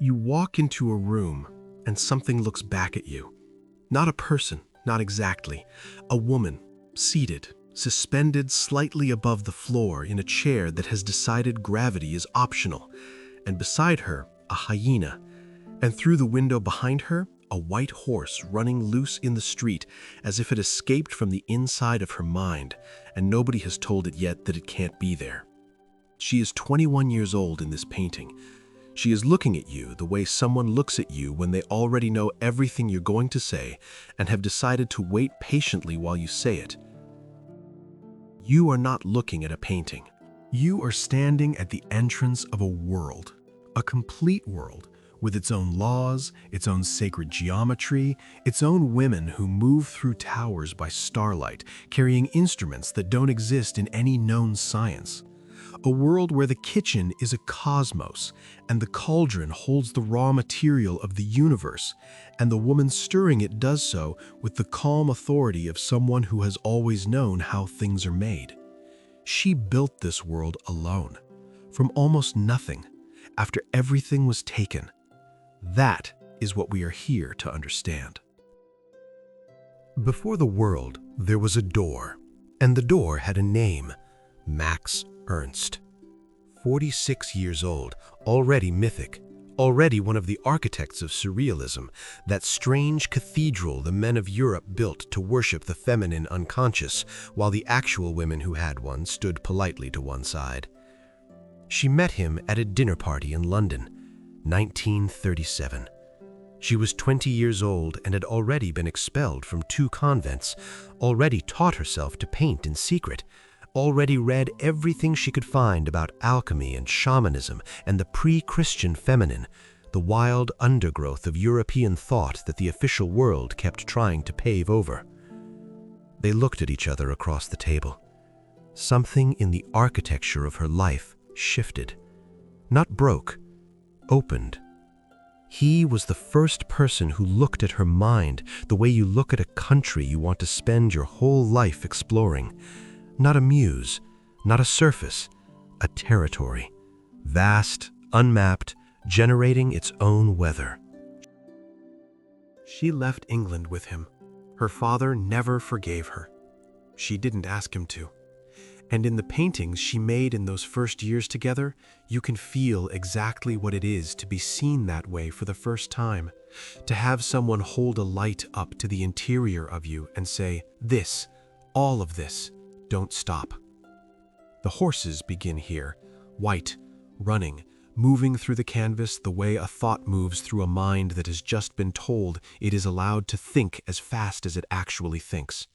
You walk into a room and something looks back at you. Not a person, not exactly. A woman, seated, suspended slightly above the floor in a chair that has decided gravity is optional, and beside her, a hyena, and through the window behind her, a white horse running loose in the street as if it escaped from the inside of her mind, and nobody has told it yet that it can't be there. She is 21 years old in this painting. She is looking at you the way someone looks at you when they already know everything you're going to say and have decided to wait patiently while you say it. You are not looking at a painting. You are standing at the entrance of a world, a complete world, with its own laws, its own sacred geometry, its own women who move through towers by starlight, carrying instruments that don't exist in any known science. A world where the kitchen is a cosmos, and the cauldron holds the raw material of the universe, and the woman stirring it does so with the calm authority of someone who has always known how things are made. She built this world alone, from almost nothing, after everything was taken. That is what we are here to understand. Before the world, there was a door, and the door had a name, Max Ernst. 46 years old, already mythic, already one of the architects of Surrealism, that strange cathedral the men of Europe built to worship the feminine unconscious, while the actual women who had one stood politely to one side. She met him at a dinner party in London, 1937. She was 20 years old and had already been expelled from 2 convents, already taught herself to paint in secret, already read everything she could find about alchemy and shamanism and the pre-Christian feminine, the wild undergrowth of European thought that the official world kept trying to pave over. They looked at each other across the table. Something in the architecture of her life shifted. Not broke, opened. He was the first person who looked at her mind the way you look at a country you want to spend your whole life exploring. Not a muse, not a surface, a territory. Vast, unmapped, generating its own weather. She left England with him. Her father never forgave her. She didn't ask him to. And in the paintings she made in those first years together, you can feel exactly what it is to be seen that way for the first time. To have someone hold a light up to the interior of you and say, "This, all of this, don't stop." The horses begin here, white, running, moving through the canvas the way a thought moves through a mind that has just been told it is allowed to think as fast as it actually thinks.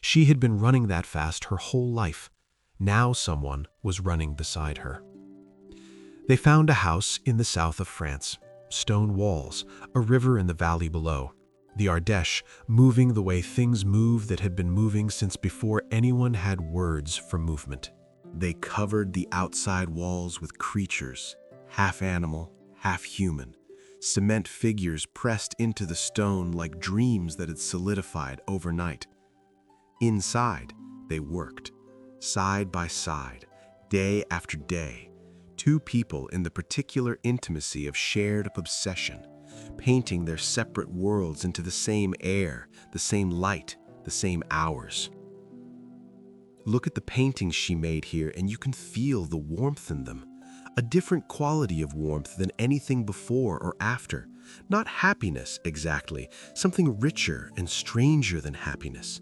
She had been running that fast her whole life. Now someone was running beside her. They found a house in the south of France, stone walls, a river in the valley below, the Ardèche moving the way things move that had been moving since before anyone had words for movement. They covered the outside walls with creatures, half animal, half human, cement figures pressed into the stone like dreams that had solidified overnight. Inside, they worked. Side by side, day after day, 2 people in the particular intimacy of shared obsession, painting their separate worlds into the same air, the same light, the same hours. Look at the paintings she made here and you can feel the warmth in them, a different quality of warmth than anything before or after. Not happiness exactly, something richer and stranger than happiness.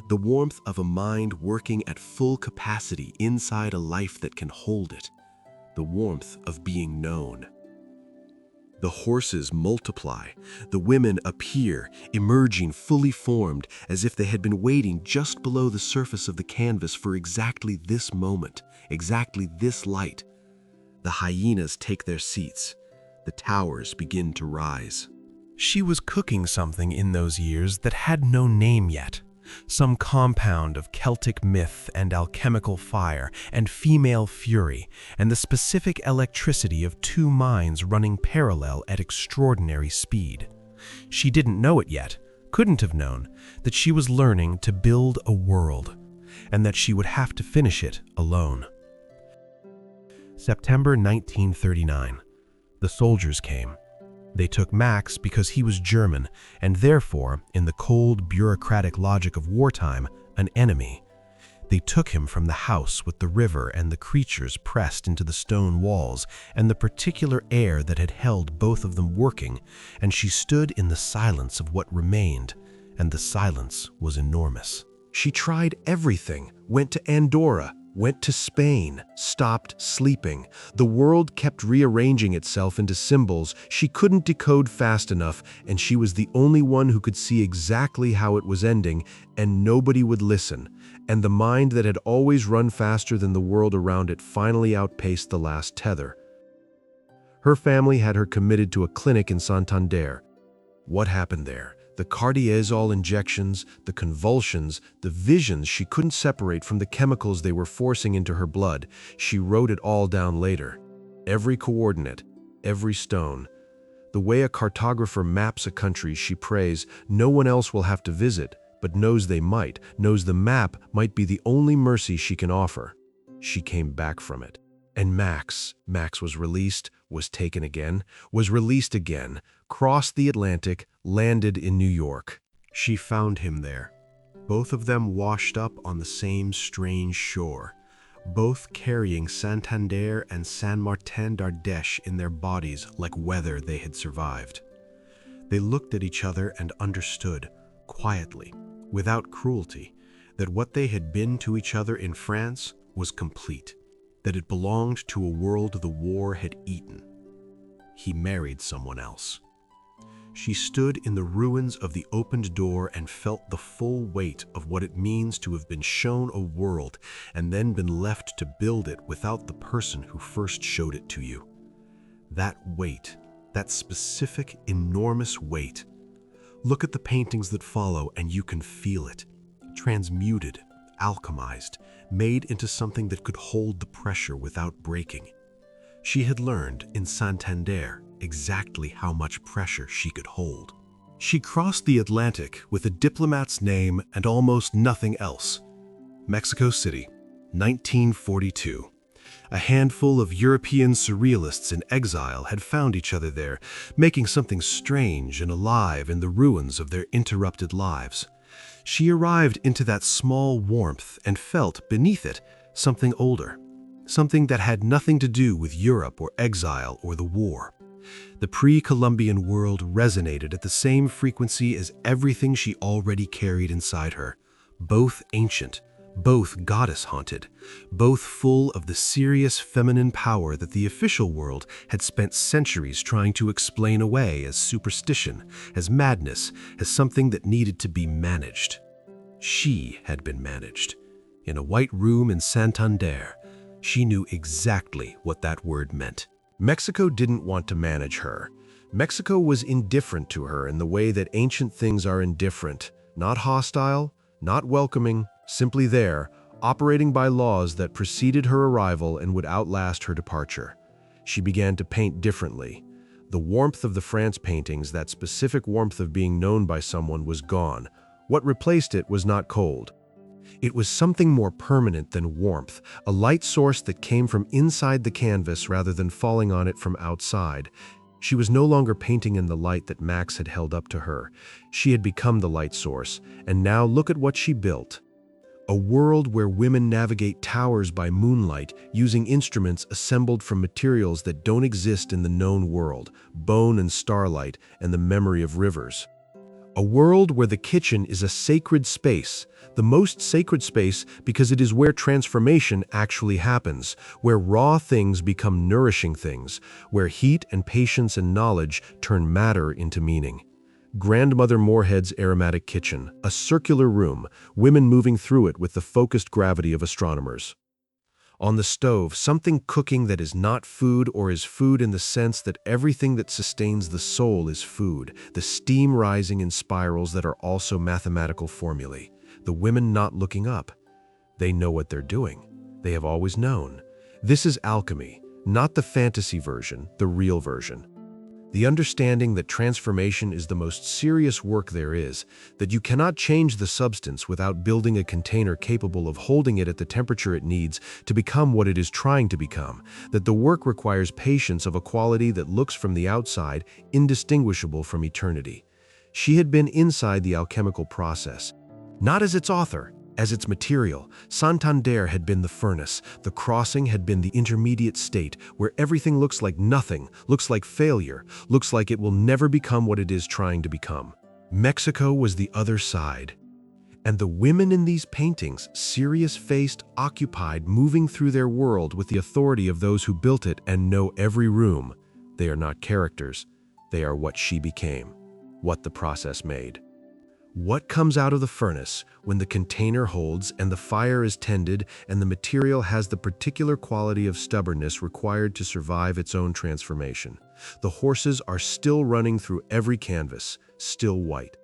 The warmth of a mind working at full capacity inside a life that can hold it. The warmth of being known. The horses multiply. The women appear, emerging fully formed, as if they had been waiting just below the surface of the canvas for exactly this moment, exactly this light. The hyenas take their seats. The towers begin to rise. She was cooking something in those years that had no name yet. Some compound of Celtic myth and alchemical fire and female fury and the specific electricity of 2 minds running parallel at extraordinary speed. She didn't know it yet, couldn't have known, that she was learning to build a world, and that she would have to finish it alone. September 1939. The soldiers came. They took Max because he was German and therefore, in the cold, bureaucratic logic of wartime, an enemy. They took him from the house with the river and the creatures pressed into the stone walls and the particular air that had held both of them working, and she stood in the silence of what remained, and the silence was enormous. She tried everything, went to Andorra, went to Spain, stopped sleeping. The world kept rearranging itself into symbols she couldn't decode fast enough, and she was the only one who could see exactly how it was ending, and nobody would listen. And the mind that had always run faster than the world around it finally outpaced the last tether. Her family had her committed to a clinic in Santander. What happened there? The cardiazol injections, the convulsions, the visions she couldn't separate from the chemicals they were forcing into her blood. She wrote it all down later. Every coordinate, every stone. The way a cartographer maps a country, she prays, no one else will have to visit, but knows they might, knows the map might be the only mercy she can offer. She came back from it. And Max was released, was taken again, was released again, crossed the Atlantic, landed in New York. She found him there. Both of them washed up on the same strange shore, both carrying Santander and San Martin d'Ardèche in their bodies like weather they had survived. They looked at each other and understood, quietly, without cruelty, that what they had been to each other in France was complete, that it belonged to a world the war had eaten. He married someone else. She stood in the ruins of the opened door and felt the full weight of what it means to have been shown a world and then been left to build it without the person who first showed it to you. That weight, that specific, enormous weight. Look at the paintings that follow and you can feel it. Transmuted, alchemized, made into something that could hold the pressure without breaking. She had learned in Santander exactly how much pressure she could hold. She crossed the Atlantic with a diplomat's name and almost nothing else. Mexico City, 1942. A handful of European surrealists in exile had found each other there, making something strange and alive in the ruins of their interrupted lives. She arrived into that small warmth and felt, beneath it, something older, something that had nothing to do with Europe or exile or the war. The pre-Columbian world resonated at the same frequency as everything she already carried inside her, both ancient, both goddess-haunted, both full of the serious feminine power that the official world had spent centuries trying to explain away as superstition, as madness, as something that needed to be managed. She had been managed. In a white room in Santander, she knew exactly what that word meant. Mexico didn't want to manage her. Mexico was indifferent to her in the way that ancient things are indifferent, not hostile, not welcoming, simply there, operating by laws that preceded her arrival and would outlast her departure. She began to paint differently. The warmth of the France paintings, that specific warmth of being known by someone, was gone. What replaced it was not cold. It was something more permanent than warmth, a light source that came from inside the canvas rather than falling on it from outside. She was no longer painting in the light that Max had held up to her. She had become the light source, and now look at what she built. A world where women navigate towers by moonlight using instruments assembled from materials that don't exist in the known world, bone and starlight, and the memory of rivers. A world where the kitchen is a sacred space, the most sacred space because it is where transformation actually happens, where raw things become nourishing things, where heat and patience and knowledge turn matter into meaning. Grandmother Moorhead's aromatic kitchen, a circular room, women moving through it with the focused gravity of astronomers. On the stove, something cooking that is not food or is food in the sense that everything that sustains the soul is food, the steam rising in spirals that are also mathematical formulae, the women not looking up. They know what they're doing. They have always known. This is alchemy, not the fantasy version, the real version. The understanding that transformation is the most serious work there is, that you cannot change the substance without building a container capable of holding it at the temperature it needs to become what it is trying to become, that the work requires patience of a quality that looks from the outside indistinguishable from eternity. She had been inside the alchemical process, not as its author, as its material. Santander had been the furnace, the crossing had been the intermediate state where everything looks like nothing, looks like failure, looks like it will never become what it is trying to become. Mexico was the other side. And the women in these paintings, serious-faced, occupied, moving through their world with the authority of those who built it and know every room. They are not characters. They are what she became, what the process made. What comes out of the furnace when the container holds and the fire is tended and the material has the particular quality of stubbornness required to survive its own transformation? The horses are still running through every canvas, still white.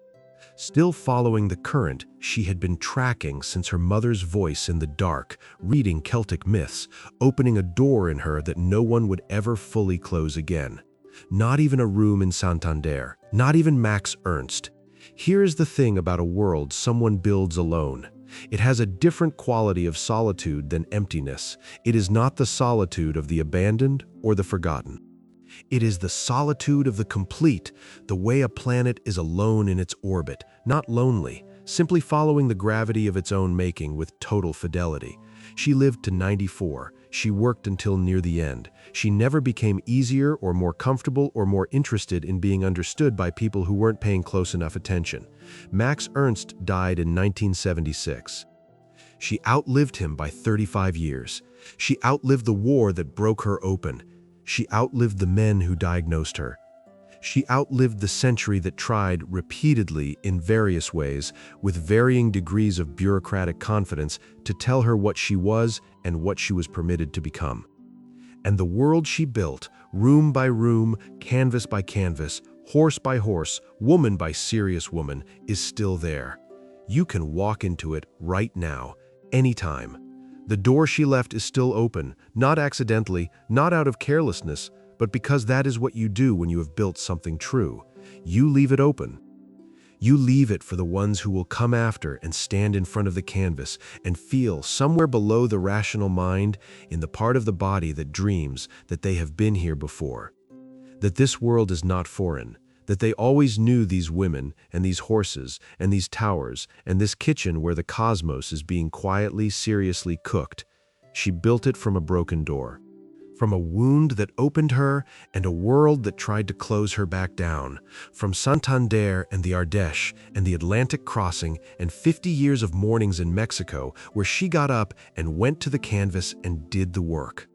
Still following the current she had been tracking since her mother's voice in the dark, reading Celtic myths, opening a door in her that no one would ever fully close again. Not even a room in Santander, not even Max Ernst. Here is the thing about a world someone builds alone. It has a different quality of solitude than emptiness. It is not the solitude of the abandoned or the forgotten. It is the solitude of the complete, the way a planet is alone in its orbit, not lonely, simply following the gravity of its own making with total fidelity. She lived to 94. She worked until near the end. She never became easier or more comfortable or more interested in being understood by people who weren't paying close enough attention. Max Ernst died in 1976. She outlived him by 35 years. She outlived the war that broke her open. She outlived the men who diagnosed her. She outlived the century that tried repeatedly, in various ways, with varying degrees of bureaucratic confidence, to tell her what she was and what she was permitted to become. And the world she built, room by room, canvas by canvas, horse by horse, woman by serious woman, is still there. You can walk into it right now, anytime. The door she left is still open, not accidentally, not out of carelessness, but because that is what you do when you have built something true. You leave it open. You leave it for the ones who will come after and stand in front of the canvas and feel somewhere below the rational mind, in the part of the body that dreams, that they have been here before. That this world is not foreign, that they always knew these women and these horses and these towers and this kitchen where the cosmos is being quietly, seriously cooked. She built it from a broken door. From a wound that opened her and a world that tried to close her back down. From Santander and the Ardèche and the Atlantic crossing and 50 years of mornings in Mexico where she got up and went to the canvas and did the work.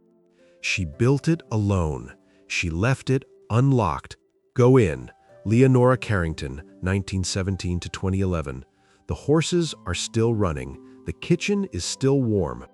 She built it alone. She left it unlocked. Go in. Leonora Carrington, 1917 to 2011. The horses are still running. The kitchen is still warm.